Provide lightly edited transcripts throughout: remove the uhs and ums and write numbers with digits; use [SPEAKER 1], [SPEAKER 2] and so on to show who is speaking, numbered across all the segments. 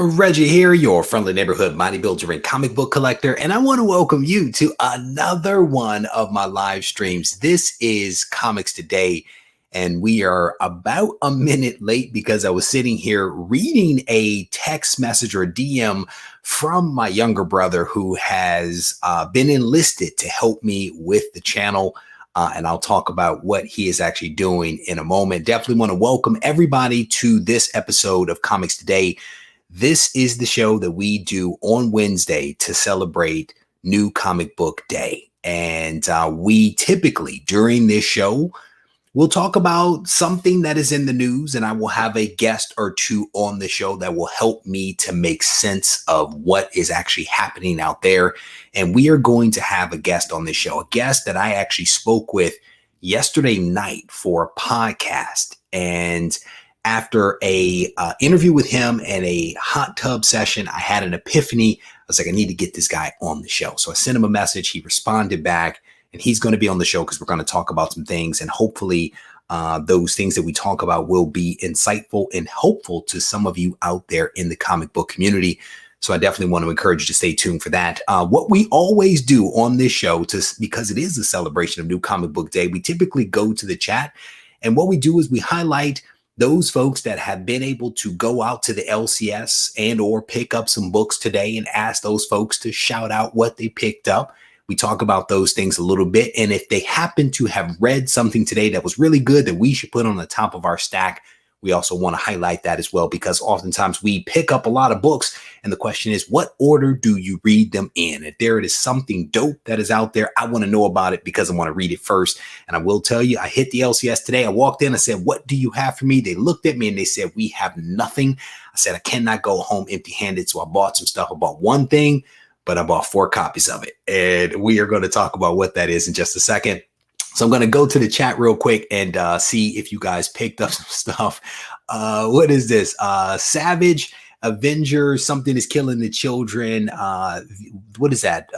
[SPEAKER 1] Reggie here, your friendly neighborhood bodybuilder and comic book collector, and I want to welcome you to another one of my live streams. This is Comics Today, and we are about a minute late because I was sitting here reading a text message or a DM from my younger brother who has been enlisted to help me with the channel. And I'll talk about what he is actually doing in a moment. Definitely want to welcome everybody to this episode of Comics Today. This is the show that we do on Wednesday to celebrate New Comic Book Day. And we typically, during this show, we'll talk about something that is in the news, and I will have a guest or two on the show that will help me to make sense of what is actually happening out there. And we are going to have a guest on this show, a guest that I actually spoke with yesterday night for a podcast. And after a interview with him and a hot tub session, I had an epiphany. I was like, I need to get this guy on the show. So I sent him a message. He responded back, and he's going to be on the show because we're going to talk about some things. And hopefully those things that we talk about will be insightful and helpful to some of you out there in the comic book community. So I definitely want to encourage you to stay tuned for that. What we always do on this show, because it is a celebration of New Comic Book Day, we typically go to the chat. And what we do is we highlight those folks that have been able to go out to the LCS and or pick up some books today and ask those folks to shout out what they picked up. We talk about those things a little bit. And if they happen to have read something today that was really good that we should put on the top of our stack, we also want to highlight that as well, because oftentimes we pick up a lot of books. And the question is, what order do you read them in? If there is something dope that is out there, I want to know about it because I want to read it first. And I will tell you, I hit the LCS today. I walked in, I said, what do you have for me? They looked at me and they said, we have nothing. I said, I cannot go home empty handed. So I bought some stuff. I bought one thing, but I bought 4 copies of it. And we are going to talk about what that is in just a second. So I'm going to go to the chat real quick and see if you guys picked up some stuff. What is this? Savage Avengers, something is killing the children. What is that?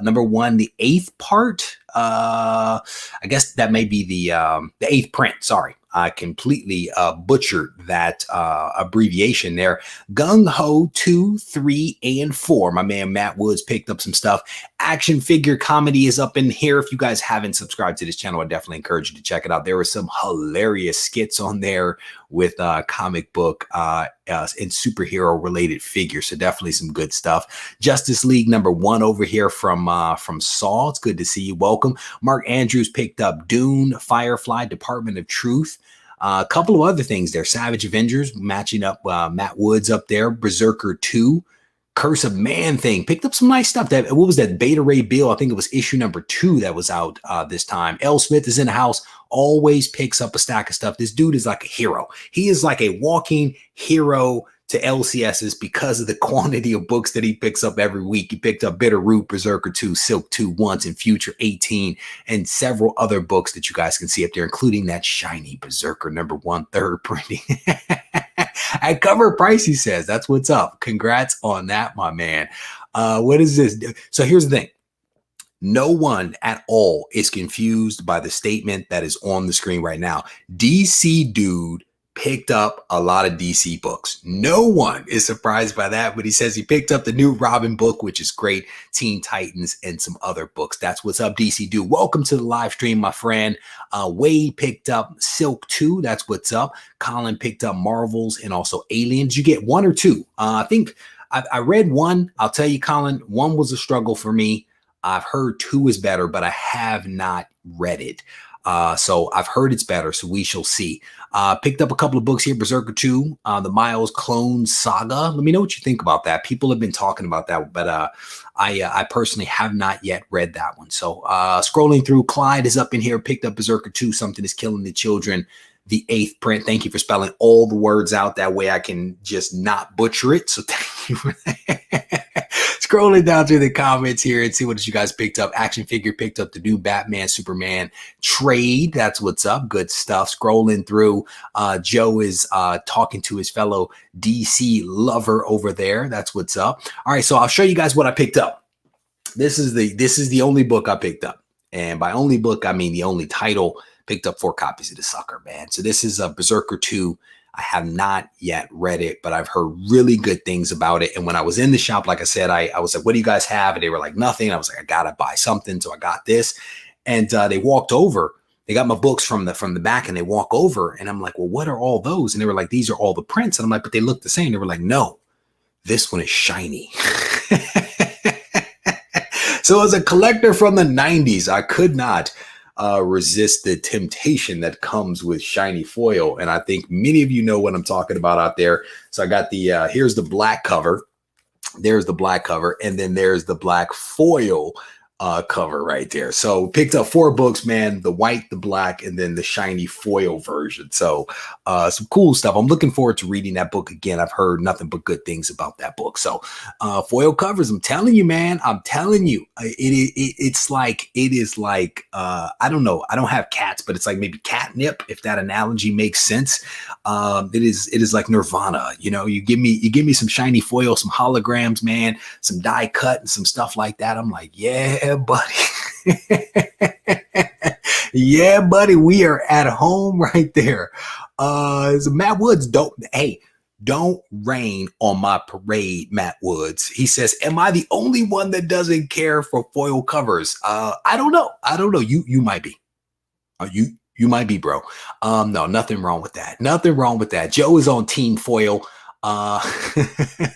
[SPEAKER 1] Number 1, the 8th part. I guess that may be the 8th print. Sorry. I completely butchered that abbreviation there. Gung Ho 2, 3, and 4. My man Matt Woods picked up some stuff. Action Figure Comedy is up in here. If you guys haven't subscribed to this channel, I definitely encourage you to check it out. There were some hilarious skits on there with comic book and superhero related figures. So definitely some good stuff. Justice League number 1 over here from Saul. It's good to see you. Welcome. Mark Andrews picked up Dune, Firefly, Department of Truth. A couple of other things there. Savage Avengers matching up Matt Woods up there. Berserker 2. Curse of Man thing. Picked up some nice stuff. What was that? Beta Ray Bill. I think it was issue number 2 that was out this time. L. Smith is in the house. Always picks up a stack of stuff. This dude is like a hero. He is like a walking hero to LCSs because of the quantity of books that he picks up every week. He picked up Bitter Root, Berserker 2, Silk 2 once, and Future 18, and several other books that you guys can see up there, including that shiny Berserker number 1 3rd printing. At cover price, he says. That's what's up. Congrats on that, my man. What is this? So here's the thing. No one at all is confused by the statement that is on the screen right now. DC Dude picked up a lot of DC books. No one is surprised by that, but he says he picked up the new Robin book, which is great, Teen Titans, and some other books. That's what's up, DC Dude. Welcome to the live stream, my friend. Wade picked up Silk 2. That's what's up. Colin picked up Marvels and also Alien. Did you get 1 or 2? I think I read 1. I'll tell you, Colin, 1 was a struggle for me. I've heard 2 is better, but I have not read it. So I've heard it's better, so we shall see. Picked up a couple of books here. Berserker 2, the Miles Clone Saga. Let me know what you think about that. People have been talking about that, but I personally have not yet read that one. So scrolling through, Clyde is up in here. Picked up Berserker 2, Something is Killing the Children, the 8th print. Thank you for spelling all the words out. That way I can just not butcher it. So thank you for that. Scrolling down through the comments here and see what you guys picked up. Action Figure picked up the new Batman Superman trade. That's what's up. Good stuff. Scrolling through, Joe is talking to his fellow DC lover over there. That's what's up. All right, so I'll show you guys what I picked up. This is the only book I picked up, and by only book I mean the only title. Picked up 4 copies of the sucker, man. So this is a Berserker 2. I have not yet read it, but I've heard really good things about it. And when I was in the shop, like I said, I was like, what do you guys have? And they were like, nothing. I was like, I gotta buy something. So I got this. And they walked over. They got my books from the back, and they walk over, and I'm like, well, what are all those? And they were like, these are all the prints. And I'm like, but they look the same. They were like, no, this one is shiny. So as a collector from the 90s, I could not resist the temptation that comes with shiny foil. And I think many of you know what I'm talking about out there. So I got the, here's the black cover. There's the black cover. And then there's the black foil cover right there. So picked up 4 books, man, the white, the black, and then the shiny foil version. So some cool stuff. I'm looking forward to reading that book again. I've heard nothing but good things about that book. So foil covers, I'm telling you, man, I'm telling you, it is like, I don't know. I don't have cats, but it's like maybe catnip, if that analogy makes sense. It is like Nirvana. You know, you give me some shiny foil, some holograms, man, some die cut and some stuff like that. I'm like, yeah, buddy. Yeah, buddy, we are at home right there. So Matt Woods, don't rain on my parade, Matt Woods. He says, am I the only one that doesn't care for foil covers? I don't know. You might be. You might be, bro. No, nothing wrong with that. Nothing wrong with that. Joe is on team foil.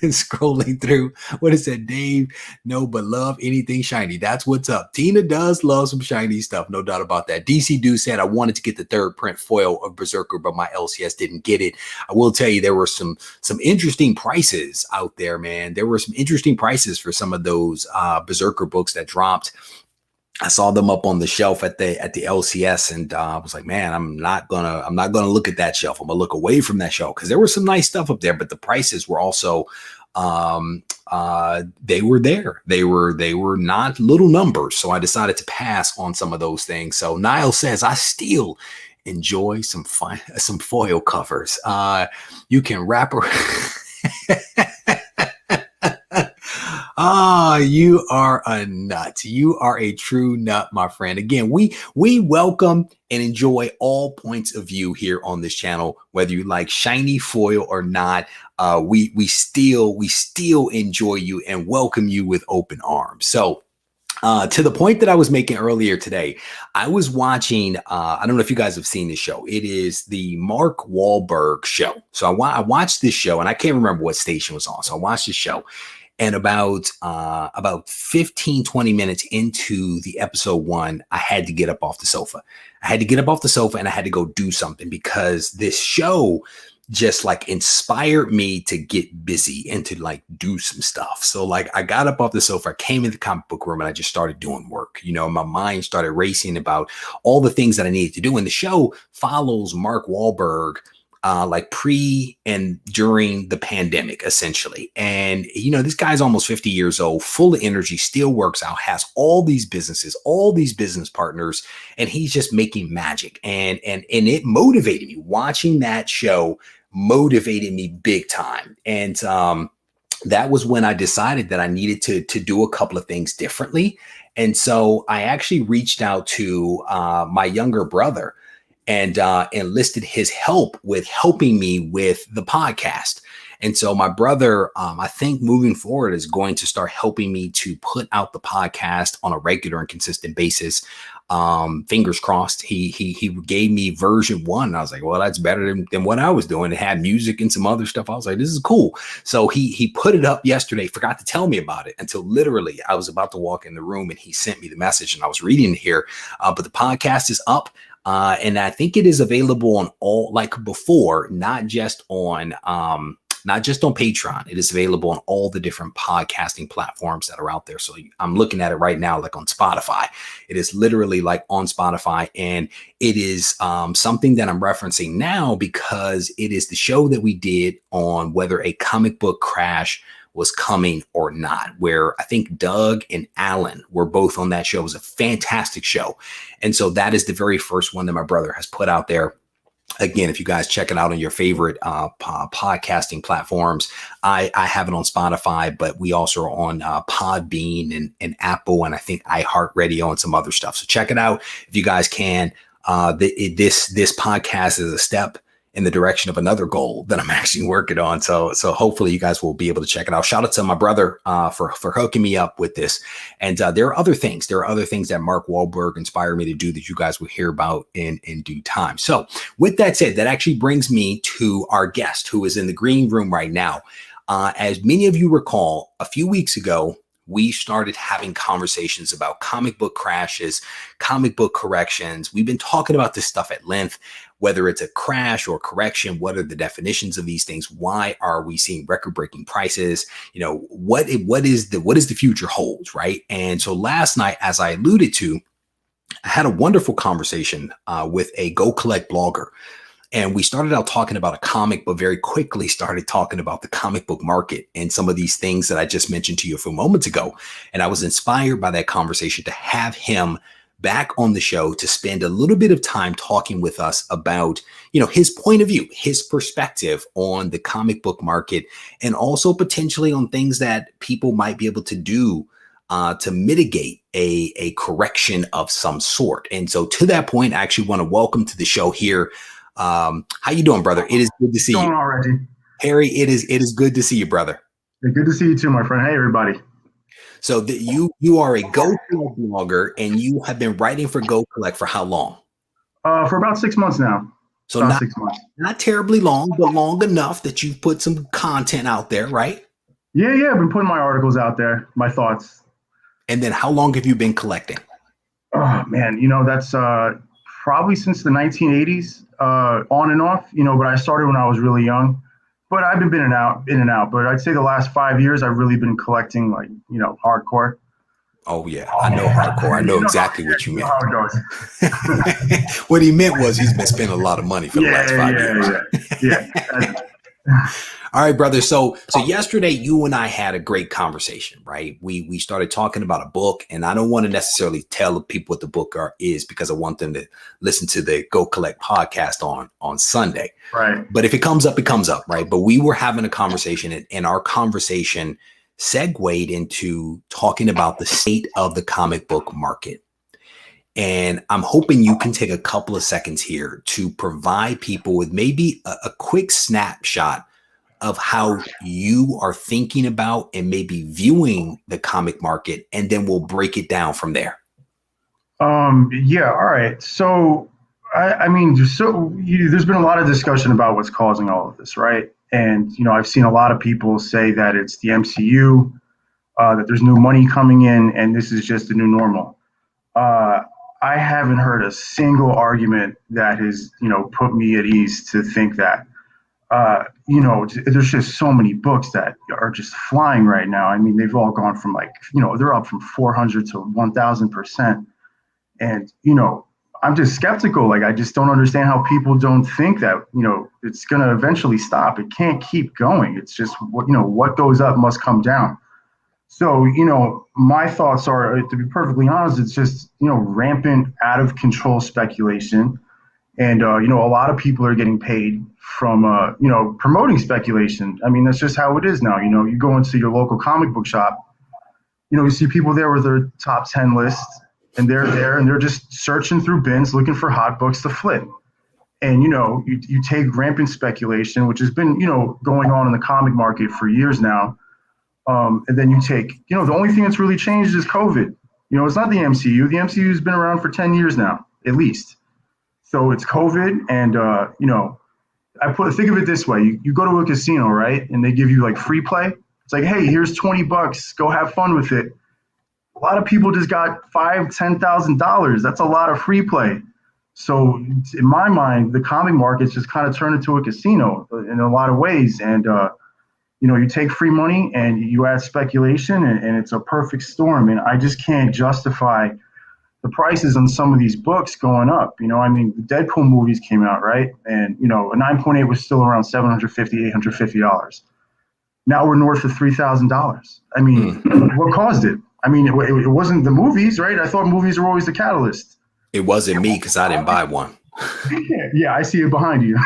[SPEAKER 1] Scrolling through, what is that, Dave? No, but love anything shiny. That's what's up. Tina does love some shiny stuff, no doubt about that. DC Dude said, I wanted to get the 3rd print foil of Berserker, but my LCS didn't get it. I will tell you, there were some interesting prices out there, man. There were some interesting prices for some of those Berserker books that dropped. I saw them up on the shelf at the LCS, and I was like, man, I'm not gonna look at that shelf. I'm gonna look away from that shelf, because there was some nice stuff up there, but the prices were also they were there. They were not little numbers. So I decided to pass on some of those things. So Niall says, I still enjoy some foil covers. You can wrap you are a nut. You are a true nut, my friend. Again, we welcome and enjoy all points of view here on this channel, whether you like shiny foil or not. We still enjoy you and welcome you with open arms. So to the point that I was making earlier today, I was watching, I don't know if you guys have seen this show. It is the Mark Wahlberg show. So I watched this show, and I can't remember what station it was on. So I watched this show. And about 15, 20 minutes into the episode 1, I had to get up off the sofa. I had to get up off the sofa, and I had to go do something, because this show just like inspired me to get busy and to like do some stuff. So like I got up off the sofa, I came in the comic book room, and I just started doing work. You know, my mind started racing about all the things that I needed to do. And the show follows Mark Wahlberg like pre and during the pandemic, essentially. And, you know, this guy's almost 50 years old, full of energy, still works out, has all these businesses, all these business partners, and he's just making magic. And it motivated me. Watching that show motivated me big time. And that was when I decided that I needed to do a couple of things differently. And so I actually reached out to my younger brother and enlisted his help with helping me with the podcast. And so my brother, I think moving forward, is going to start helping me to put out the podcast on a regular and consistent basis. Fingers crossed. He gave me version 1. And I was like, well, that's better than what I was doing. It had music and some other stuff. I was like, this is cool. So he put it up yesterday, forgot to tell me about it until literally I was about to walk in the room, and he sent me the message, and I was reading it here. But the podcast is up. And I think it is available on all, like before, not just on Patreon. It is available on all the different podcasting platforms that are out there. So I'm looking at it right now, like on Spotify. It is literally like on Spotify, and it is something that I'm referencing now because it is the show that we did on whether a comic book crash was coming or not, where I think Doug and Alan were both on that show. It was a fantastic show. And so that is the very first one that my brother has put out there. Again, if you guys check it out on your favorite podcasting platforms, I have it on Spotify, but we also are on Podbean and Apple, and I think iHeartRadio and some other stuff. So check it out if you guys can. This podcast is a step in the direction of another goal that I'm actually working on. So hopefully you guys will be able to check it out. Shout out to my brother for hooking me up with this. And there are other things. There are other things that Mark Wahlberg inspired me to do that you guys will hear about in due time. So with that said, that actually brings me to our guest who is in the green room right now. As many of you recall, a few weeks ago, we started having conversations about comic book crashes, comic book corrections. We've been talking about this stuff at length, whether it's a crash or correction. What are the definitions of these things? Why are we seeing record-breaking prices? You know, what is the future holds, right? And so last night, as I alluded to, I had a wonderful conversation with a Go Collect blogger. And we started out talking about a comic, but very quickly started talking about the comic book market and some of these things that I just mentioned to you a few moments ago. And I was inspired by that conversation to have him back on the show to spend a little bit of time talking with us about, you know, his point of view, his perspective on the comic book market, and also potentially on things that people might be able to do to mitigate a correction of some sort. And so to that point, I actually want to welcome to the show here. How you doing, brother? It is good to see you.
[SPEAKER 2] Already.
[SPEAKER 1] Harry, it is good to see you, brother.
[SPEAKER 2] Good to see you too, my friend. Hey, everybody.
[SPEAKER 1] So you are a Go Collect blogger, and you have been writing for Go Collect for how long?
[SPEAKER 2] For about 6 months now.
[SPEAKER 1] So about 6 months. Not terribly long, but long enough that you've put some content out there, right?
[SPEAKER 2] Yeah. I've been putting my articles out there, my thoughts.
[SPEAKER 1] And then how long have you been collecting?
[SPEAKER 2] Oh man, you know, that's probably since the 1980s. On and off, you know, but I started when I was really young, but I've been in and out, but I'd say the last 5 years, I've really been collecting, like, you know, hardcore.
[SPEAKER 1] Oh yeah. I know hardcore. I know exactly what you meant.
[SPEAKER 2] How it goes.
[SPEAKER 1] What he meant was he's been spending a lot of money for the last 5 years.
[SPEAKER 2] Yeah.
[SPEAKER 1] All right, brother. So yesterday you and I had a great conversation, right? We started talking about a book, and I don't want to necessarily tell people what the book is because I want them to listen to the Go Collect podcast on Sunday.
[SPEAKER 2] Right.
[SPEAKER 1] But if it comes up, it comes up, right? But we were having a conversation, and our conversation segued into talking about the state of the comic book market. And I'm hoping you can take a couple of seconds here to provide people with maybe a quick snapshot of how you are thinking about and maybe viewing the comic market, and then we'll break it down from there.
[SPEAKER 2] Yeah. All right. So, I mean, there's been a lot of discussion about what's causing all of this, right? And, you know, I've seen a lot of people say that it's the MCU, that there's new money coming in, and this is just the new normal. I haven't heard a single argument that has, you know, put me at ease to think that. You know, there's just so many books that are just flying right now. I mean, they've all gone from, like, you know, they're up from 400 to 1,000%. And, you know, I'm just skeptical. Like, I just don't understand how people don't think that, you know, it's going to eventually stop. It can't keep going. It's just, you know, what goes up must come down. So, you know, my thoughts are, to be perfectly honest, it's just, you know, rampant, out of control speculation. And, you know, a lot of people are getting paid from, you know, promoting speculation. I mean, that's just how it is now. You know, you go into your local comic book shop, you know, you see people there with their top 10 lists, and they're there and they're just searching through bins looking for hot books to flip. And, you know, you take rampant speculation, which has been, you know, going on in the comic market for years now. And then you take, you know, the only thing that's really changed is COVID. You know, it's not the MCU. The MCU has been around for 10 years now, at least. So it's COVID, and, you know, think of it this way. You go to a casino, right? And they give you, like, free play. It's like, hey, here's $20. Go have fun with it. A lot of people just got $5,000, $10,000. That's a lot of free play. So in my mind, the comic market's just kind of turned into a casino in a lot of ways. And, you know, you take free money and you add speculation, and it's a perfect storm. And I just can't justify the prices on some of these books going up. You know, I mean, the Deadpool movies came out, right? And, you know, a 9.8 was still around $750, $850. Now we're north of $3,000. I mean, what caused it? I mean, it wasn't the movies, right? I thought movies were always the catalyst.
[SPEAKER 1] It wasn't me because I didn't buy one.
[SPEAKER 2] Yeah, I see it behind you.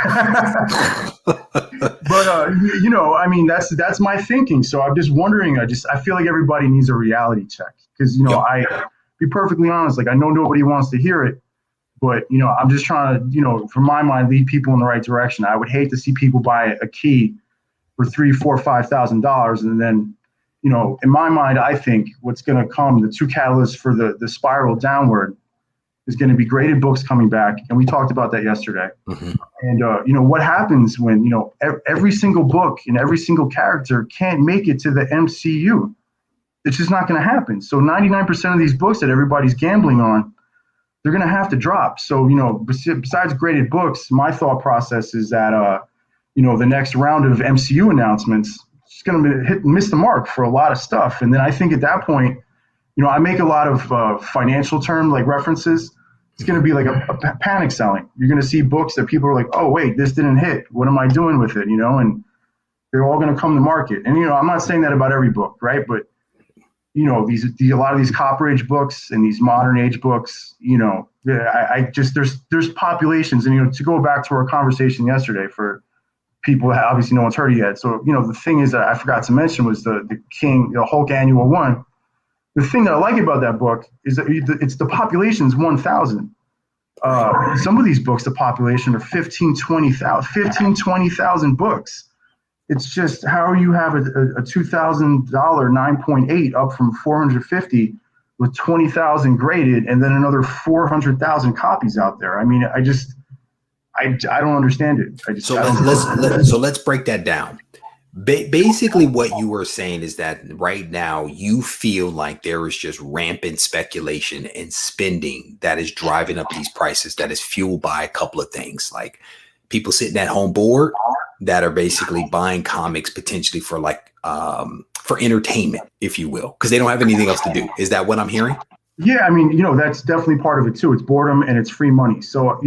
[SPEAKER 2] But, you know, I mean, that's my thinking. So I'm just wondering, I feel like everybody needs a reality check because, you know, be perfectly honest, like, I know nobody wants to hear it, But, I'm just trying to, from my mind, lead people in the right direction. I would hate to see people buy a key for $3,000, $4,000, $5,000. And then, in my mind, I think what's going to come, the two catalysts for the spiral downward is going to be graded books coming back. And we talked about that yesterday.
[SPEAKER 1] Mm-hmm.
[SPEAKER 2] And, what happens when, every single book and every single character can't make it to the MCU? It's just not going to happen. So 99% of these books that everybody's gambling on, they're going to have to drop. So, besides graded books, my thought process is that, the next round of MCU announcements is going to miss the mark for a lot of stuff. And then I think at that point, I make a lot of financial term like references. It's going to be like a panic selling. You're going to see books that people are like, oh, wait, this didn't hit. What am I doing with it? And they're all going to come to market. And, I'm not saying that about every book, right? But, a lot of these copper age books and these modern age books, there's populations. And, to go back to our conversation yesterday for people that obviously no one's heard it yet. So, the thing is that I forgot to mention was the Hulk annual one. The thing that I like about that book is that it's the population's 1,000. Some of these books, the population are 20,000 books. It's just how you have a $2,000 9.8 up from 450 with 20,000 graded and then another 400,000 copies out there. I mean, I don't understand it.
[SPEAKER 1] So let's break that down. Basically, what you were saying is that right now you feel like there is just rampant speculation and spending that is driving up these prices, that is fueled by a couple of things, like people sitting at home bored that are basically buying comics potentially for for entertainment, if you will, because they don't have anything else to do. Is that what I'm hearing?
[SPEAKER 2] Yeah, I mean, that's definitely part of it too. It's boredom and it's free money. So,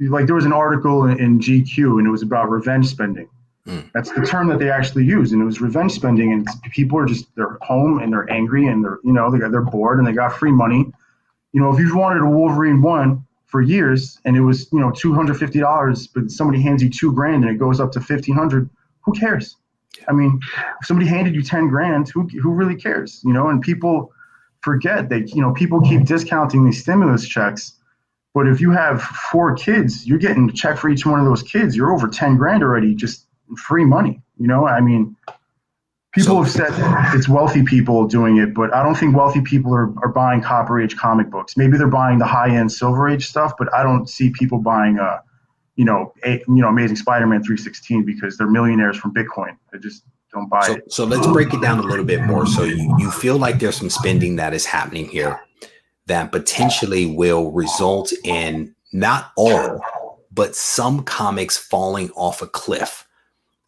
[SPEAKER 2] like there was an article in GQ and it was about revenge spending. That's the term that they actually use, and it was revenge spending. And people are they're home and they're angry and they're bored and they got free money. If you've wanted a Wolverine 1 for years and it was $250, but somebody hands you $2,000 and it goes up to $1,500, who cares? I mean, if somebody handed you $10,000, who really cares? And people forget that people keep discounting these stimulus checks. But if you have 4 kids, you're getting a check for each one of those kids. You're over $10,000 already, just free money. I mean, people have said it's wealthy people doing it, but I don't think wealthy people are buying Copper Age comic books. Maybe they're buying the high-end Silver Age stuff, but I don't see people buying Amazing Spider-Man 316 because they're millionaires from Bitcoin. I just don't buy it.
[SPEAKER 1] So let's break it down a little bit more. So you feel like there's some spending that is happening here that potentially will result in not all, but some comics falling off a cliff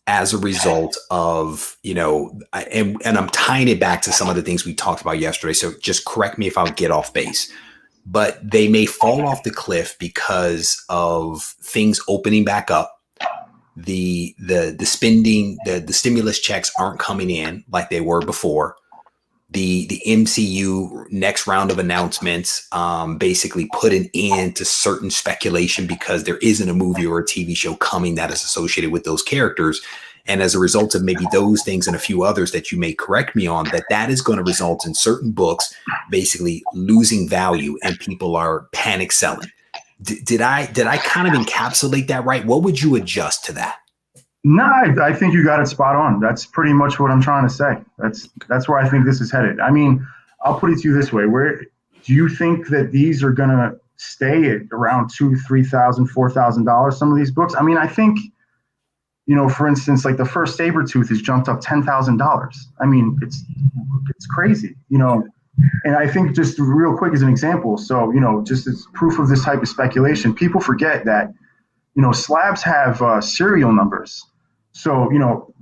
[SPEAKER 1] as a result of, and I'm tying it back to some of the things we talked about yesterday. So just correct me if I get off base, but they may fall off the cliff because of things opening back up. The spending, the stimulus checks aren't coming in like they were before. The MCU next round of announcements basically put an end to certain speculation because there isn't a movie or a TV show coming that is associated with those characters. And as a result of maybe those things and a few others that you may correct me on, that is going to result in certain books basically losing value and people are panic selling. Did I kind of encapsulate that right? What would you adjust to that?
[SPEAKER 2] No, I think you got it spot on. That's pretty much what I'm trying to say. That's where I think this is headed. I mean, I'll put it to you this way. Where do you think that these are going to stay at around $2,000, $3,000, $4,000, some of these books? I mean, I think, for instance, like the first Sabretooth has jumped up $10,000. I mean, it's crazy, and I think just real quick as an example. So, just as proof of this type of speculation, people forget that, slabs have serial numbers. So,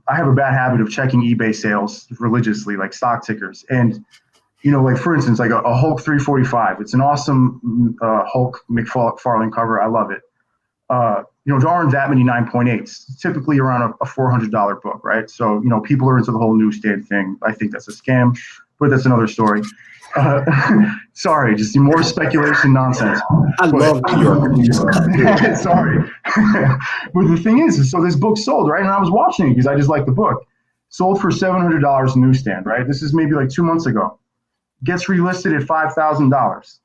[SPEAKER 2] I have a bad habit of checking eBay sales religiously, like stock tickers. And, like for instance, like a Hulk 345, it's an awesome Hulk McFarlane cover. I love it. There aren't that many 9.8s, typically around a $400 book, right? So, people are into the whole newsstand thing. I think that's a scam, but that's another story. Sorry, just more speculation nonsense.
[SPEAKER 1] I love New York.
[SPEAKER 2] Sorry. But the thing is, so this book sold, right? And I was watching it because I just like the book. Sold for $700 newsstand, right? This is maybe like 2 months ago. Gets relisted at $5,000.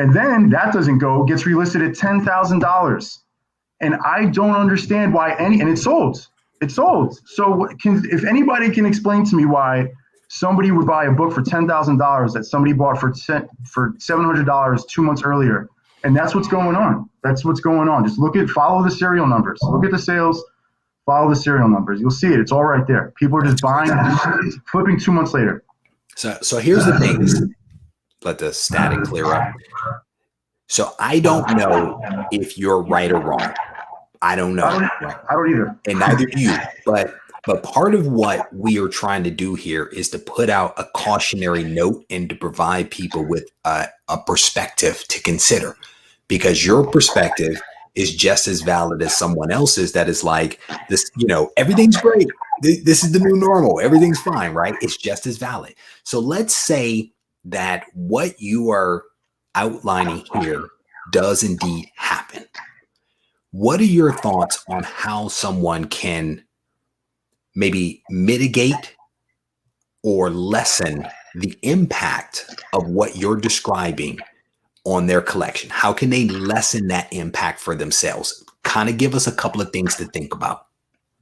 [SPEAKER 2] And then that doesn't go, gets relisted at $10,000. And I don't understand why and it's sold. It's sold. So if anybody can explain to me why somebody would buy a book for $10,000 that somebody bought for $700 2 months earlier, and that's what's going on. That's what's going on. Just follow the serial numbers. Look at the sales, follow the serial numbers. You'll see it. It's all right there. People are just buying, flipping 2 months later.
[SPEAKER 1] So here's the thing. Let the static clear up. So I don't know if you're right or wrong. I don't know.
[SPEAKER 2] I don't either.
[SPEAKER 1] And neither do you. But part of what we are trying to do here is to put out a cautionary note and to provide people with a perspective to consider, because your perspective is just as valid as someone else's that is like this, everything's great. This is the new normal. Everything's fine, right? It's just as valid. So let's say that what you are outlining here does indeed happen. What are your thoughts on how someone can maybe mitigate or lessen the impact of what you're describing on their collection? How can they lessen that impact for themselves? Kind of give us a couple of things to think about.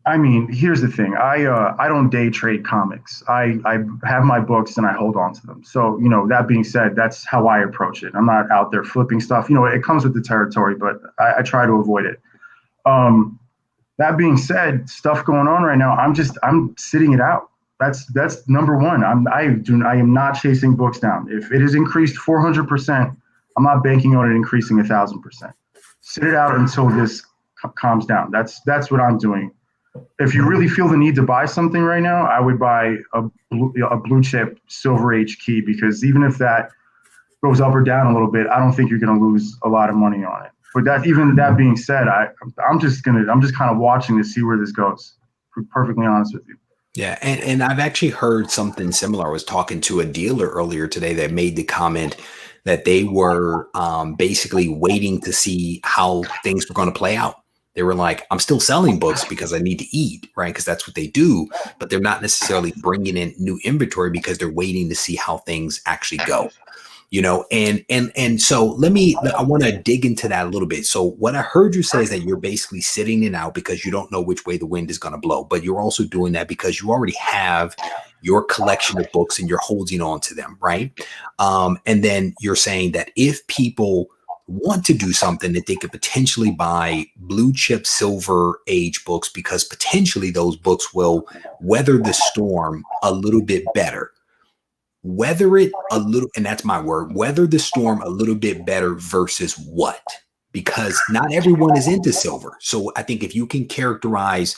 [SPEAKER 2] I mean, here's the thing. I don't day trade comics. I have my books and I hold on to them. So, that being said, that's how I approach it. I'm not out there flipping stuff. It comes with the territory, but I try to avoid it. That being said, stuff going on right now, I'm sitting it out. That's number one. I am not chasing books down. If it is increased 400%, I'm not banking on it increasing 1,000%. Sit it out until this calms down. That's what I'm doing. If you really feel the need to buy something right now, I would buy a blue chip Silver Age key, because even if that goes up or down a little bit, I don't think you're going to lose a lot of money on it. But that being said, I'm just kind of watching to see where this goes. To be perfectly honest with you.
[SPEAKER 1] Yeah, and I've actually heard something similar. I was talking to a dealer earlier today that made the comment that they were basically waiting to see how things were going to play out. They were like, I'm still selling books because I need to eat, right? Because that's what they do. But they're not necessarily bringing in new inventory because they're waiting to see how things actually go, and so I want to dig into that a little bit. So what I heard you say is that you're basically sitting it out because you don't know which way the wind is going to blow, but you're also doing that because you already have your collection of books and you're holding on to them, right? And then you're saying that if people want to do something, that they could potentially buy blue chip Silver Age books, because potentially those books will weather the storm a little bit better. Weather it a little, and that's my word, weather the storm a little bit better versus what? Because not everyone is into silver. So I think if you can characterize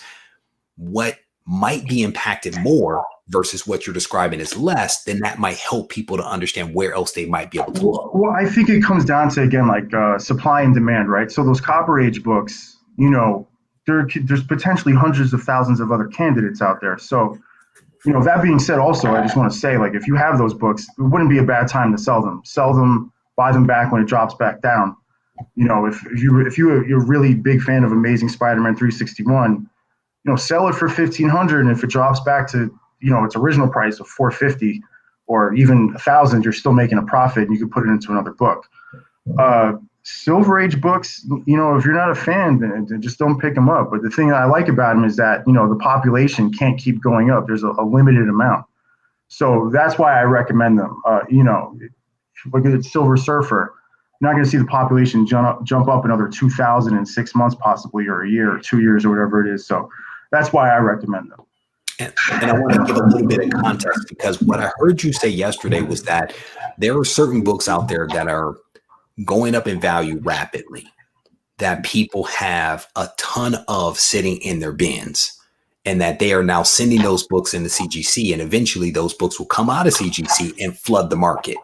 [SPEAKER 1] what might be impacted more versus what you're describing as less, then that might help people to understand where else they might be able to look.
[SPEAKER 2] Well, I think it comes down to, again, like supply and demand, right? So those Copper Age books, there's potentially hundreds of thousands of other candidates out there. So, that being said, also, I just want to say, like, if you have those books, it wouldn't be a bad time to sell them, buy them back when it drops back down. If you're a really big fan of Amazing Spider-Man 361, sell it for $1,500, and if it drops back to its original price of $450 or even $1,000, you're still making a profit, and you can put it into another book. Silver Age books, if you're not a fan, then just don't pick them up. But the thing that I like about them is that the population can't keep going up. There's a limited amount, so that's why I recommend them. Look at Silver Surfer. You're not going to see the population jump up another 2,000 in 6 months, possibly, or a year, or 2 years, or whatever it is. So that's why I recommend them.
[SPEAKER 1] And I want to give a little bit of context, because what I heard you say yesterday was that there are certain books out there that are going up in value rapidly, that people have a ton of sitting in their bins, and that they are now sending those books into CGC, and eventually those books will come out of CGC and flood the market.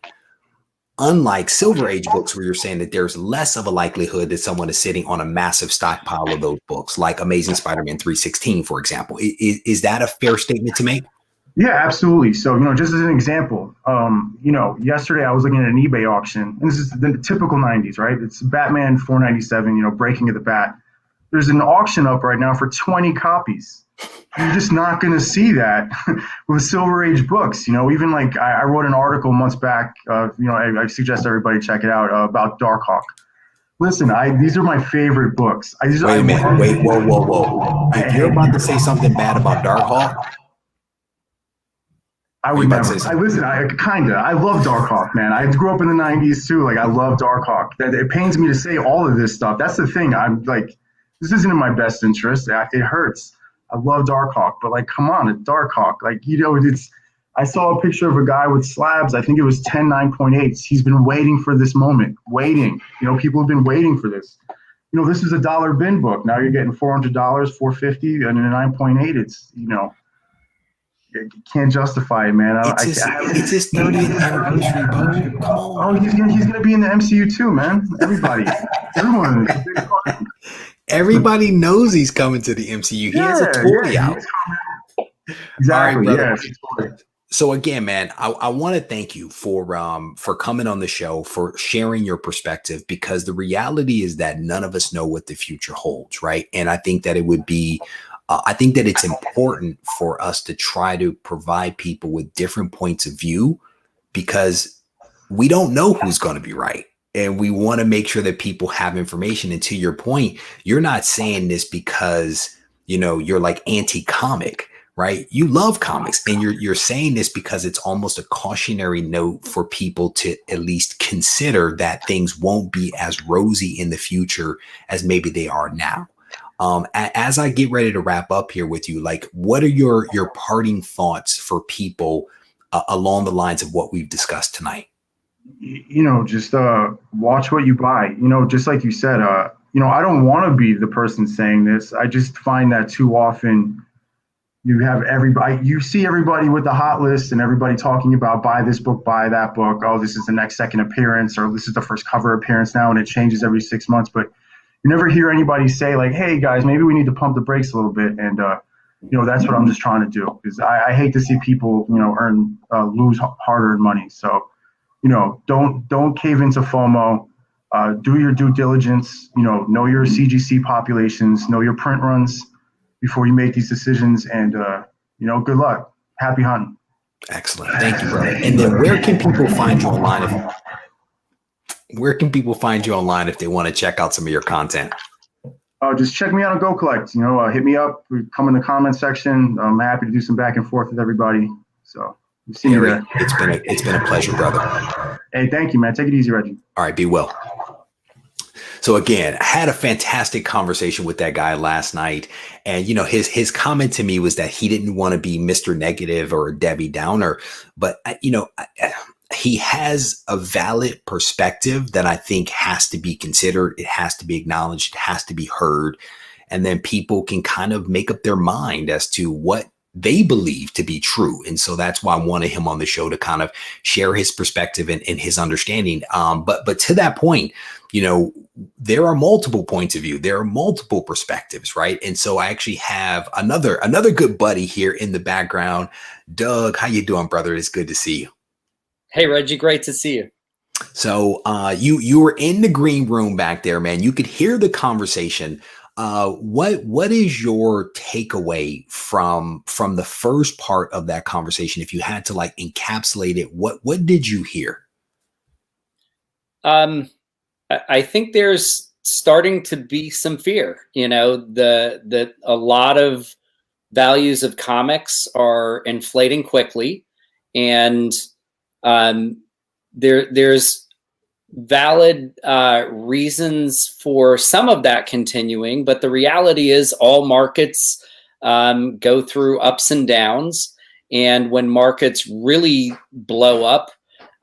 [SPEAKER 1] Unlike Silver Age books, where you're saying that there's less of a likelihood that someone is sitting on a massive stockpile of those books, like Amazing Spider-Man 316, for example. Is that a fair statement to make?
[SPEAKER 2] Yeah, absolutely. So, just as an example, yesterday I was looking at an eBay auction, and this is the typical 90s, right? It's Batman 497, Breaking of the Bat. there's an auction up right now for 20 copies. You're just not going to see that with Silver Age books. Even like I wrote an article months back. I suggest everybody check it out about Darkhawk. Listen, these are my favorite books.
[SPEAKER 1] Wait a minute. Wait, whoa. If you're about to say something bad about Darkhawk,
[SPEAKER 2] I would never. I love Darkhawk, man. I grew up in the 90s too. Like, I love Darkhawk. It pains me to say all of this stuff. That's the thing. I'm like, this isn't in my best interest. It hurts. I love Darkhawk, but like, come on, it's Darkhawk. Like, I saw a picture of a guy with slabs. I think it was 10 9.8s. He's been waiting for this moment, waiting. People have been waiting for this. This is a dollar bin book. Now you're getting $400, $450, and in a 9.8, it's, you can't justify it, man.
[SPEAKER 1] It's his 30th anniversary, bro. Come on.
[SPEAKER 2] Oh, he's gonna be in the MCU too, man. Everyone.
[SPEAKER 1] Everybody knows he's coming to the MCU. He has a toy out.
[SPEAKER 2] Exactly.
[SPEAKER 1] All right, yes. So again, man, I want to thank you for coming on the show, for sharing your perspective, because the reality is that none of us know what the future holds, right? And I think that it would be, I think that it's important for us to try to provide people with different points of view, because we don't know who's going to be right. And we want to make sure that people have information. And to your point, you're not saying this because, you're like anti-comic, right? You love comics, and you're saying this because it's almost a cautionary note for people to at least consider that things won't be as rosy in the future as maybe they are now. As I get ready to wrap up here with you, like, what are your parting thoughts for people along the lines of what we've discussed tonight?
[SPEAKER 2] Just watch what you buy. Just like you said, I don't want to be the person saying this. I just find that too often you see everybody with the hot list and everybody talking about buy this book, buy that book. Oh, this is the next second appearance, or this is the first cover appearance now, and it changes every 6 months. But you never hear anybody say like, hey guys, maybe we need to pump the brakes a little bit. And that's what I'm just trying to do, because I hate to see people lose hard-earned money. So don't cave into FOMO. Do your due diligence. Know your CGC populations, know your print runs before you make these decisions, and good luck. Happy hunting.
[SPEAKER 1] Excellent. Thank you, brother. And then where can people find you online? If they want to check out some of your content?
[SPEAKER 2] Just check me out on Go Collect. Hit me up. Come in the comment section. I'm happy to do some back and forth with everybody. So you see me there.
[SPEAKER 1] It's been a pleasure, brother.
[SPEAKER 2] Hey, thank you, man. Take it easy, Reggie.
[SPEAKER 1] All right, be well. So again, I had a fantastic conversation with that guy last night. And, his comment to me was that he didn't want to be Mr. Negative or Debbie Downer. But, he has a valid perspective that I think has to be considered. It has to be acknowledged. It has to be heard. And then people can kind of make up their mind as to what they believe to be true. And so that's why I wanted him on the show to kind of share his perspective and his understanding. But to that point, there are multiple points of view. There are multiple perspectives, right? And so I actually have another good buddy here in the background. Doug, how you doing, brother? It's good to see you.
[SPEAKER 3] Hey, Reggie, great to see you.
[SPEAKER 1] So you were in the green room back there, man. You could hear the conversation. What is your takeaway from the first part of that conversation? If you had to like encapsulate it, what did you hear?
[SPEAKER 3] I think there's starting to be some fear, that a lot of values of comics are inflating quickly, and there's valid reasons for some of that continuing, but the reality is all markets go through ups and downs, and when markets really blow up,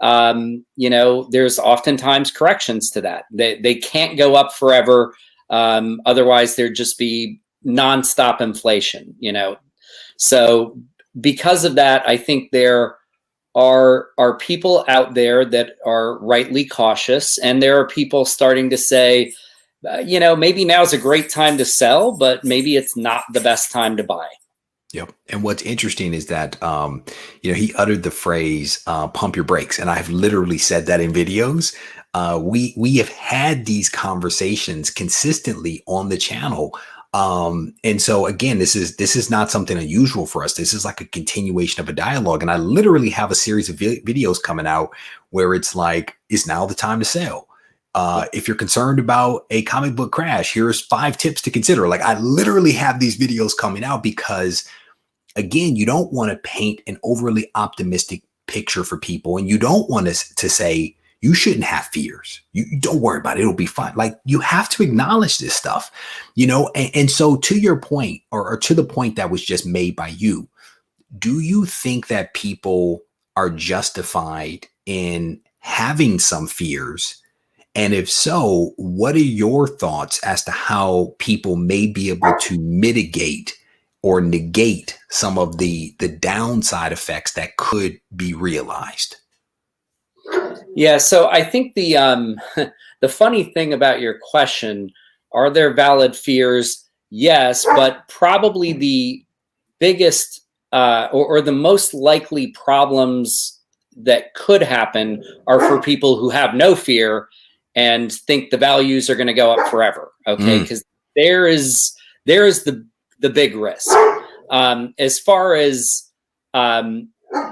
[SPEAKER 3] there's oftentimes corrections to that. They can't go up forever. Otherwise there'd just be nonstop inflation, So because of that, I think there are people out there that are rightly cautious, and there are people starting to say, maybe now's a great time to sell, but maybe it's not the best time to buy.
[SPEAKER 1] Yep. And what's interesting is that, he uttered the phrase, pump your brakes. And I've literally said that in videos. We have had these conversations consistently on the channel. And so again, this is not something unusual for us. This is like a continuation of a dialogue. And I literally have a series of videos coming out where it's like, is now the time to sell? If you're concerned about a comic book crash, here's 5 tips to consider. Like, I literally have these videos coming out because, again, you don't want to paint an overly optimistic picture for people. And you don't want us to say, you shouldn't have fears. You don't worry about it. It'll be fine. Like, you have to acknowledge this stuff, you know? And so to your point, or to the point that was just made by you, do you think that people are justified in having some fears? And if so, what are your thoughts as to how people may be able to mitigate or negate some of the downside effects that could be realized?
[SPEAKER 3] Yeah, so I think the the funny thing about your question, are there valid fears? Yes, but probably the biggest or the most likely problems that could happen are for people who have no fear and think the values are going to go up forever. Okay, because there is the big risk. As far as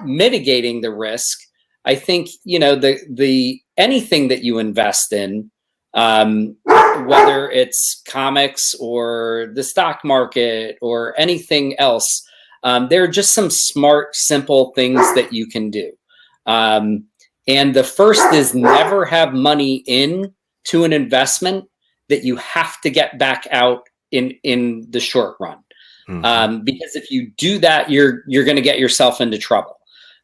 [SPEAKER 3] mitigating the risk, I think, you know, the anything that you invest in, whether it's comics or the stock market or anything else, there are just some smart, simple things that you can do. And the first is never have money in to an investment that you have to get back out in the short run. Because if you do that, you're going to get yourself into trouble.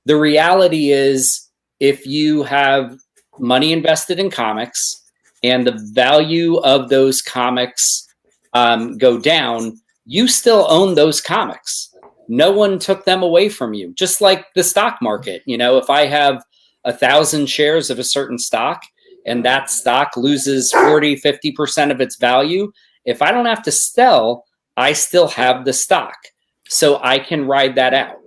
[SPEAKER 3] The reality is, if you have money invested in comics and the value of those comics go down, you still own those comics. No one took them away from you. Just like the stock market. You know, if I have 1,000 shares of a certain stock and that stock loses 40, 50% of its value, if I don't have to sell, I still have the stock. So I can ride that out.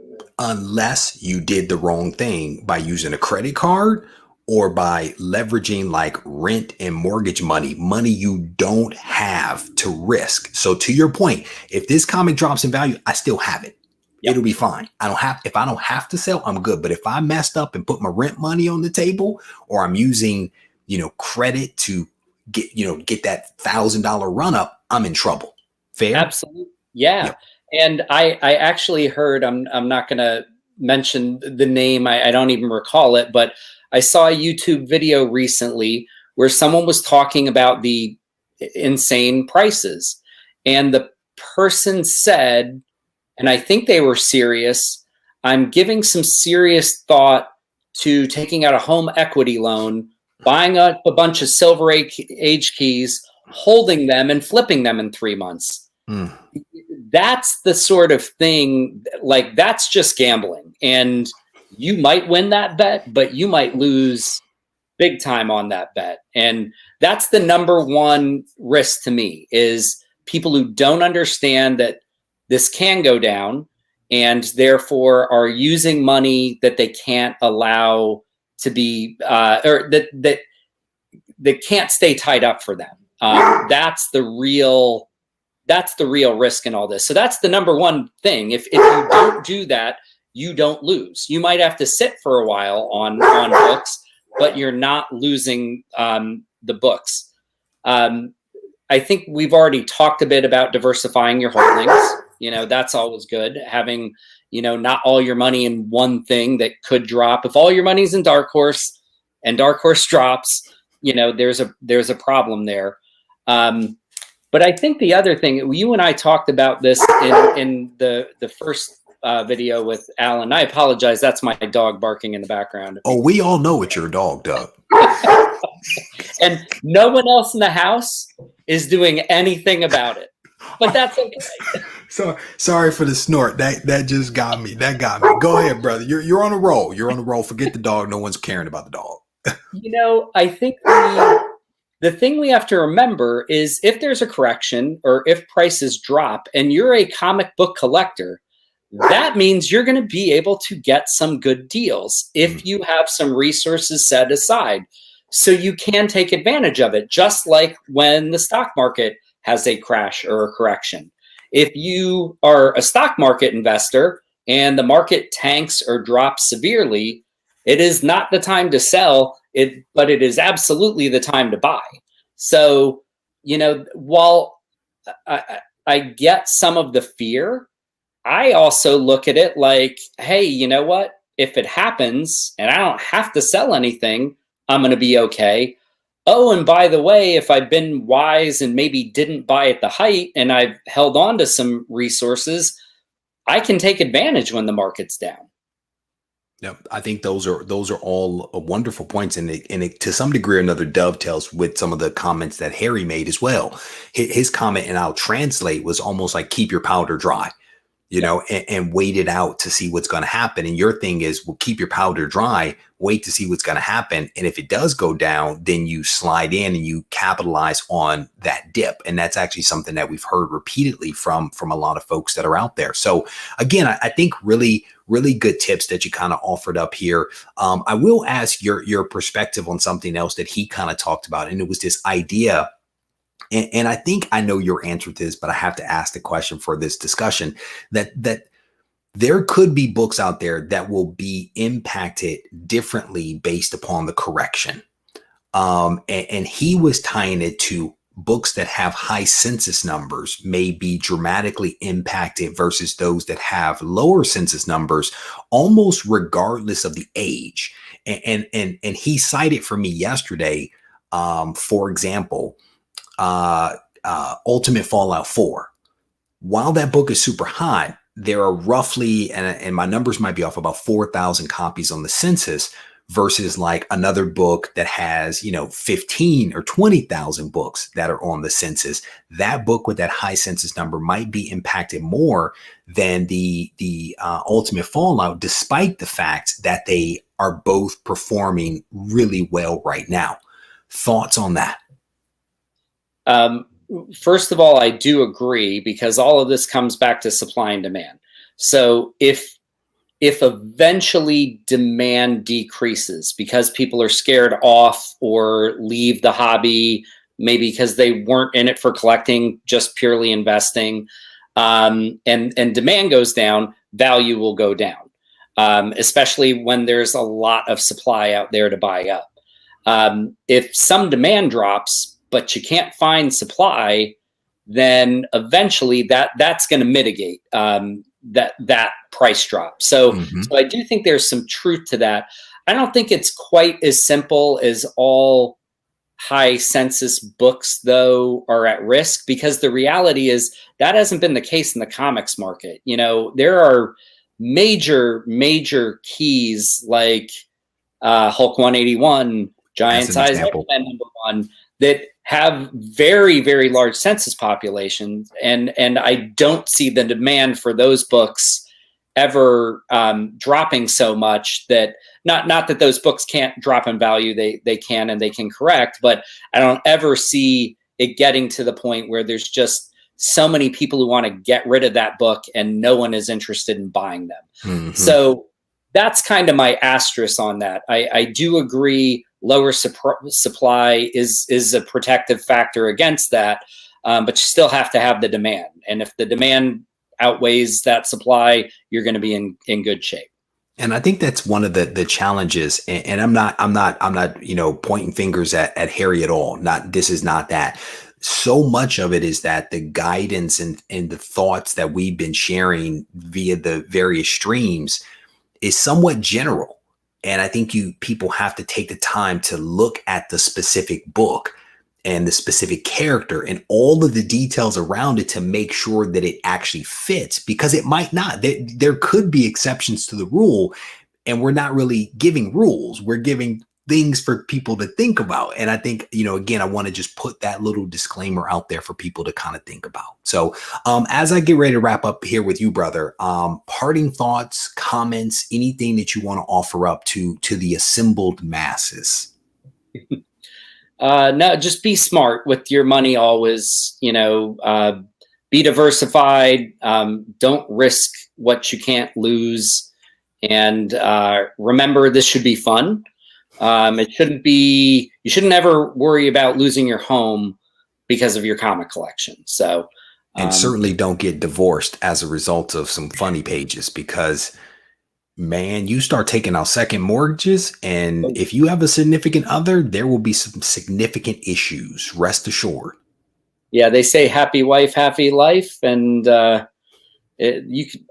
[SPEAKER 1] Unless you did the wrong thing by using a credit card or by leveraging like rent and mortgage money you don't have to risk. So to your point, if this comic drops in value, I still have it. Yep. It'll be fine. If I don't have to sell, I'm good. But if I messed up and put my rent money on the table, or I'm using, you know, credit to get that $1,000 run up, I'm in trouble. Fair?
[SPEAKER 3] Absolutely. Yeah. Yep. And I actually heard, I'm not going to mention the name, I don't even recall it, but I saw a YouTube video recently where someone was talking about the insane prices. And the person said, and I think they were serious, I'm giving some serious thought to taking out a home equity loan, buying up a bunch of Silver Age keys, holding them and flipping them in 3 months. That's the sort of thing, like, that's just gambling. And you might win that bet, but you might lose big time on that bet. And that's the number one risk to me, is people who don't understand that this can go down and therefore are using money that they can't allow to be, or that can't stay tied up for them. That's the real risk in all this. So that's the number one thing. If you don't do that, you don't lose. You might have to sit for a while on books, but you're not losing the books. I think we've already talked a bit about diversifying your holdings. You know, that's always good. Having, you know, not all your money in one thing that could drop. If all your money's in Dark Horse and Dark Horse drops, you know, there's a problem there. But I think the other thing, you and I talked about this in the first video with Alan. I apologize. That's my dog barking in the background.
[SPEAKER 1] Oh, we all know it's your dog, Doug.
[SPEAKER 3] And no one else in the house is doing anything about it. But that's okay.
[SPEAKER 1] So sorry for the snort. That just got me. That got me. Go ahead, brother. You're on a roll. You're on a roll. Forget the dog. No one's caring about the dog.
[SPEAKER 3] You know, I think the thing we have to remember is, if there's a correction or if prices drop and you're a comic book collector, that means you're going to be able to get some good deals if you have some resources set aside. So you can take advantage of it, just like when the stock market has a crash or a correction. If you are a stock market investor and the market tanks or drops severely, it is not the time to sell it, but it is absolutely the time to buy. So, you know, while I get some of the fear, I also look at it like, hey, you know what? If it happens and I don't have to sell anything, I'm going to be okay. Oh, and by the way, if I've been wise and maybe didn't buy at the height and I've held on to some resources, I can take advantage when the market's down.
[SPEAKER 1] Yeah, I think those are all wonderful points, and it to some degree or another dovetails with some of the comments that Harry made as well. His comment, and I'll translate, was almost like keep your powder dry, you know, and wait it out to see what's going to happen. And your thing is, well, keep your powder dry, wait to see what's going to happen. And if it does go down, then you slide in and you capitalize on that dip. And that's actually something that we've heard repeatedly from a lot of folks that are out there. So again, I think really good tips that you kind of offered up here. I will ask your perspective on something else that he kind of talked about. And it was this idea, and I think I know your answer to this, but I have to ask the question for this discussion, that there could be books out there that will be impacted differently based upon the correction. And he was tying it to books that have high census numbers may be dramatically impacted versus those that have lower census numbers, almost regardless of the age. And he cited for me yesterday, for example, Ultimate Fallout 4. While that book is super hot, there are roughly, and my numbers might be off, about 4,000 copies on the census versus like another book that has, you know, 15 or 20,000 books that are on the census. That book with that high census number might be impacted more than the Ultimate Fallout, despite the fact that they are both performing really well right now. Thoughts on that?
[SPEAKER 3] First of all, I do agree, because all of this comes back to supply and demand. So if eventually demand decreases because people are scared off or leave the hobby, maybe because they weren't in it for collecting, just purely investing, and demand goes down, value will go down, especially when there's a lot of supply out there to buy up. If some demand drops, but you can't find supply, then eventually that's going to mitigate that price drop. So I do think there's some truth to that. I don't think it's quite as simple as all high census books, though, are at risk, because the reality is that hasn't been the case in the comics market. You know, there are major keys like Hulk 181, Giant Size X-Men #1, that have very, very large census populations. And I don't see the demand for those books ever dropping so much that, not that those books can't drop in value, they can, and they can correct, but I don't ever see it getting to the point where there's just so many people who want to get rid of that book and no one is interested in buying them. So that's kind of my asterisk on that. I do agree lower supply is a protective factor against that, but you still have to have the demand. And if the demand outweighs that supply, you're going to be in good shape.
[SPEAKER 1] And I think that's one of the challenges. And I'm not, you know, pointing fingers at Harry at all. This is not that. So much of it is that the guidance and the thoughts that we've been sharing via the various streams is somewhat general. And I think people have to take the time to look at the specific book and the specific character and all of the details around it to make sure that it actually fits, because it might not. There could be exceptions to the rule, and we're not really giving rules. We're giving things for people to think about. And I think, you know, again, I want to just put that little disclaimer out there for people to kind of think about. So as I get ready to wrap up here with you, brother, parting thoughts, comments, anything that you want to offer up to the assembled masses?
[SPEAKER 3] No, just be smart with your money always, you know, be diversified. Don't risk what you can't lose. And remember, this should be fun. It shouldn't be, you shouldn't ever worry about losing your home because of your comic collection. So,
[SPEAKER 1] and certainly don't get divorced as a result of some funny pages, because man, you start taking out second mortgages, and if you have a significant other, there will be some significant issues. Rest assured.
[SPEAKER 3] Yeah, they say happy wife, happy life, and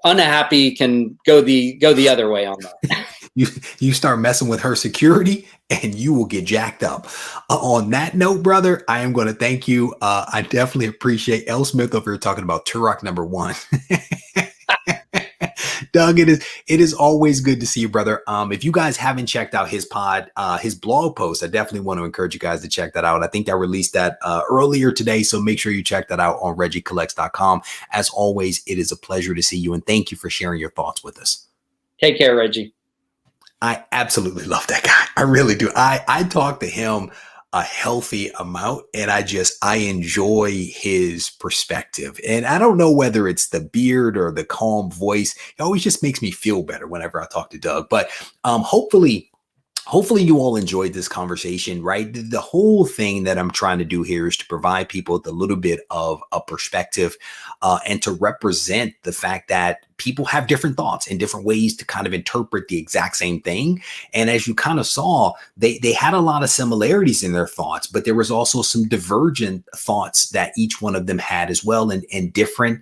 [SPEAKER 3] unhappy can go the other way on that.
[SPEAKER 1] You start messing with her security, and you will get jacked up. On that note, brother, I am going to thank you. I definitely appreciate L. Smith over here talking about Turok #1. Doug, it is always good to see you, brother. If you guys haven't checked out his blog post, I definitely want to encourage you guys to check that out. I think I released that earlier today, so make sure you check that out on regiecollects.com. As always, it is a pleasure to see you, and thank you for sharing your thoughts with us.
[SPEAKER 3] Take care, Reggie.
[SPEAKER 1] I absolutely love that guy. I really do. I talk to him a healthy amount, and I enjoy his perspective. And I don't know whether it's the beard or the calm voice. It always just makes me feel better whenever I talk to Doug. But hopefully you all enjoyed this conversation, right? The whole thing that I'm trying to do here is to provide people with a little bit of a perspective and to represent the fact that people have different thoughts and different ways to kind of interpret the exact same thing. And as you kind of saw, they had a lot of similarities in their thoughts, but there was also some divergent thoughts that each one of them had as well, and different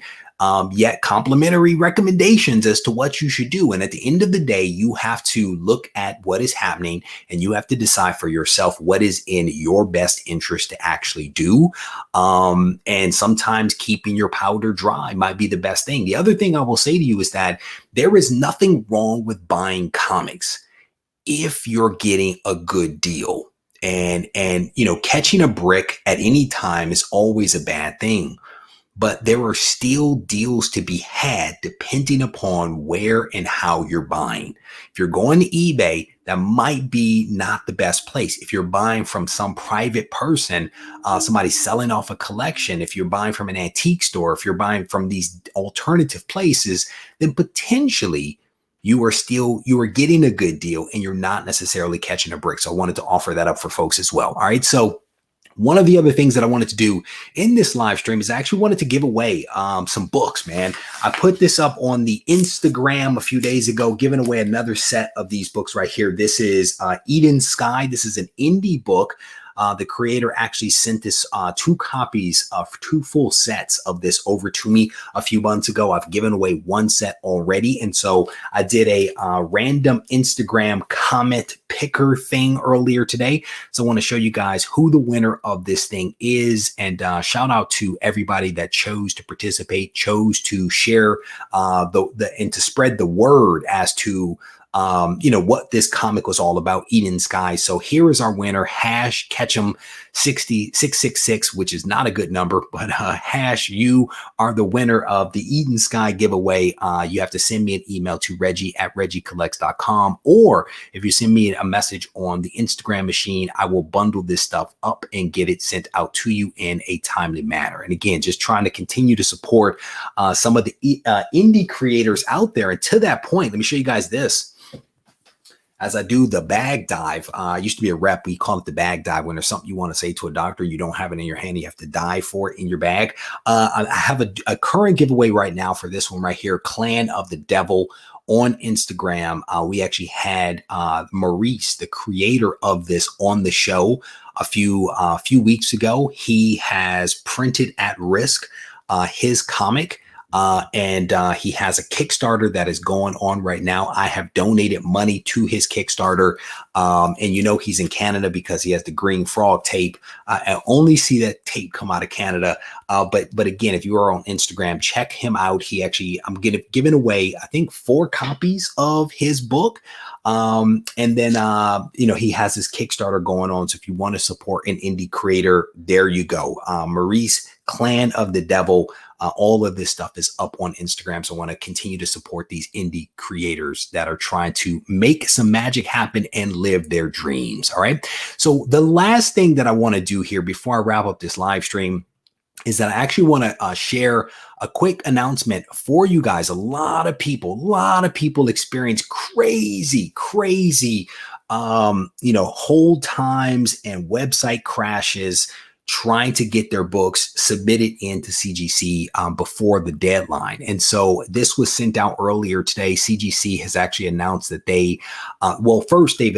[SPEAKER 1] yet complementary recommendations as to what you should do. And at the end of the day, you have to look at what is happening, and you have to decide for yourself what is in your best interest to actually do. And sometimes keeping your powder dry might be the best thing. The other thing I will say to you is that there is nothing wrong with buying comics if you're getting a good deal. And catching a brick at any time is always a bad thing. But there are still deals to be had depending upon where and how you're buying. If you're going to eBay, that might be not the best place. If you're buying from some private person, somebody selling off a collection, if you're buying from an antique store, if you're buying from these alternative places, then potentially you are getting a good deal and you're not necessarily catching a brick. So I wanted to offer that up for folks as well. All right. So one of the other things that I wanted to do in this live stream is I actually wanted to give away some books, man. I put this up on the Instagram a few days ago, giving away another set of these books right here. This is Eden Sky. This is an indie book. The creator actually sent this 2 copies of 2 full sets of this over to me a few months ago. I've given away 1 set already. And so I did a random Instagram comment picker thing earlier today. So I want to show you guys who the winner of this thing is. And shout out to everybody that chose to participate, chose to share and to spread the word as to what this comic was all about, Eden Sky. So here is our winner, #Ketchum66666, which is not a good number, but you are the winner of the Eden Sky giveaway. You have to send me an email to Reggie@regiecollects.com, or if you send me a message on the Instagram machine, I will bundle this stuff up and get it sent out to you in a timely manner. And again, just trying to continue to support some of the indie creators out there. And to that point, let me show you guys this. As I do the bag dive, I used to be a rep. We call it the bag dive. When there's something you want to say to a doctor, you don't have it in your hand, you have to dive for it in your bag. I have a current giveaway right now for this one right here, Clan of the Devil on Instagram. We actually had Maurice, the creator of this, on the show a few weeks ago. He has printed at risk his comic. And he has a Kickstarter that is going on right now. I have donated money to his Kickstarter. And he's in Canada because he has the green frog tape. I only see that tape come out of Canada. But again, if you are on Instagram, check him out. I'm giving away, I think, 4 copies of his book. And then, he has his Kickstarter going on. So if you want to support an indie creator, there you go. Maurice, Clan of the Devil. All of this stuff is up on Instagram. So I want to continue to support these indie creators that are trying to make some magic happen and live their dreams. All right. So the last thing that I want to do here before I wrap up this live stream is that I actually want to share a quick announcement for you guys. A lot of people experience crazy hold times and website crashes trying to get their books submitted into CGC before the deadline. And so this was sent out earlier today. CGC has actually announced that first they've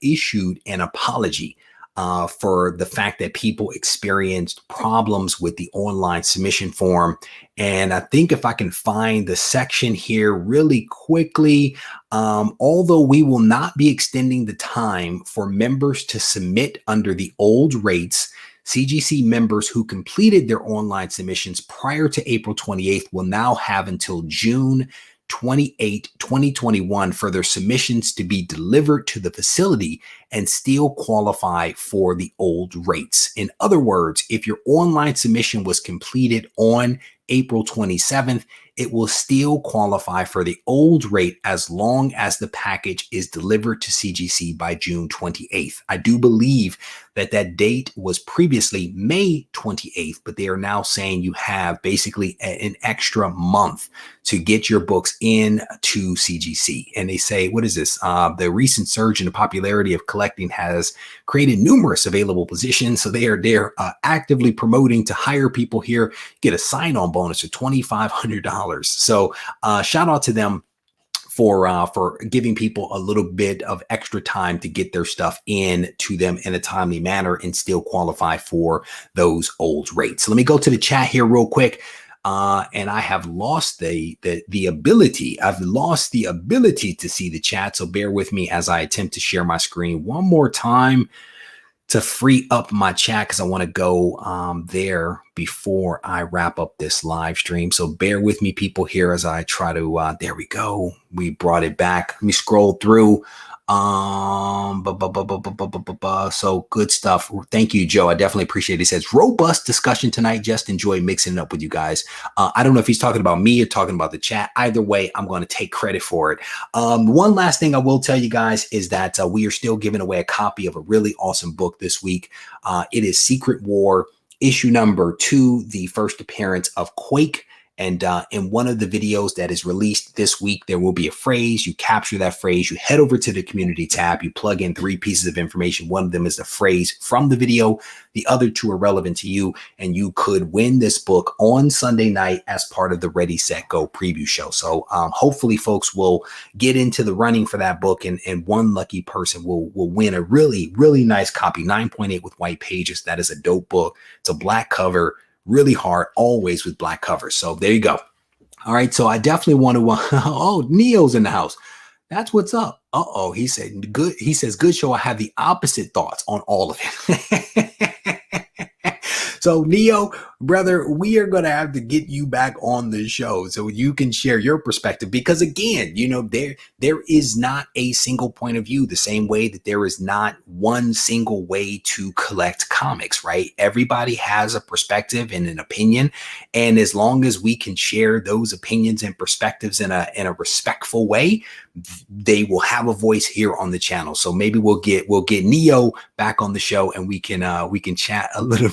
[SPEAKER 1] issued an apology for the fact that people experienced problems with the online submission form. And I think if I can find the section here really quickly, although we will not be extending the time for members to submit under the old rates, CGC members who completed their online submissions prior to April 28th will now have until June 28, 2021 for their submissions to be delivered to the facility and still qualify for the old rates. In other words, if your online submission was completed on April 27th, it will still qualify for the old rate as long as the package is delivered to CGC by June 28th. I do believe that date was previously May 28th, but they are now saying you have basically an extra month to get your books in to CGC. And they say, what is this? The recent surge in the popularity of collecting has created numerous available positions. So they're actively promoting to hire people here, get a sign-on bonus of $2,500. So shout out to them for giving people a little bit of extra time to get their stuff in to them in a timely manner and still qualify for those old rates. So let me go to the chat here real quick. And I have lost the ability. I've lost the ability to see the chat. So bear with me as I attempt to share my screen one more time to free up my chat, because I want to go there before I wrap up this live stream. So bear with me, people, here as I try to, there we go. We brought it back. Let me scroll through. So good stuff. Thank you, Joe. I definitely appreciate it. He says, robust discussion tonight. Just enjoy mixing it up with you guys. I don't know if he's talking about me or talking about the chat. Either way, I'm going to take credit for it. One last thing I will tell you guys is that we are still giving away a copy of a really awesome book this week. It is Secret War, issue number 2, the first appearance of Quake. And in one of the videos that is released this week, there will be a phrase. You capture that phrase, you head over to the community tab, you plug in 3 pieces of information. One of them is the phrase from the video. The other 2 are relevant to you, and you could win this book on Sunday night as part of the Ready, Set, Go preview show. So hopefully folks will get into the running for that book, and one lucky person will win a really, really nice copy, 9.8 with white pages. That is a dope book. It's a black cover. Really hard, always with black covers. So there you go. All right. So I definitely want to, oh, Neo's in the house. That's what's up. Uh-oh. He said, good. He says, good show. I have the opposite thoughts on all of it. So Neo, brother, we are going to have to get you back on the show so you can share your perspective, because again, you know, there is not a single point of view, the same way that there is not one single way to collect comics, right? Everybody has a perspective and an opinion. And as long as we can share those opinions and perspectives in a respectful way, they will have a voice here on the channel. So maybe we'll get Neo back on the show, and we can chat a little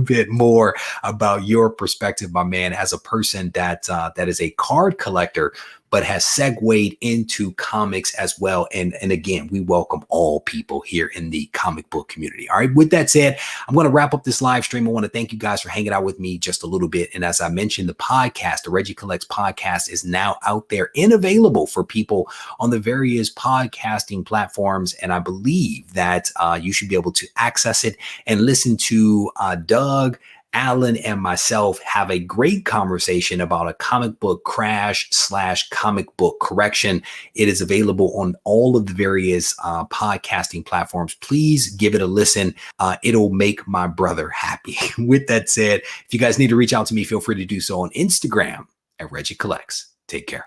[SPEAKER 1] bit more about your perspective, my man, as a person that is a card collector, but has segued into comics as well. And again, we welcome all people here in the comic book community. All right. With that said, I'm going to wrap up this live stream. I want to thank you guys for hanging out with me just a little bit. And as I mentioned, the podcast, the Regie Collects podcast, is now out there and available for people on the various podcasting platforms. And I believe that you should be able to access it and listen to Doug, Alan, and myself have a great conversation about a comic book crash / comic book correction. It is available on all of the various podcasting platforms. Please give it a listen. It'll make my brother happy. With that said, if you guys need to reach out to me, feel free to do so on Instagram at Regie Collects. Take care.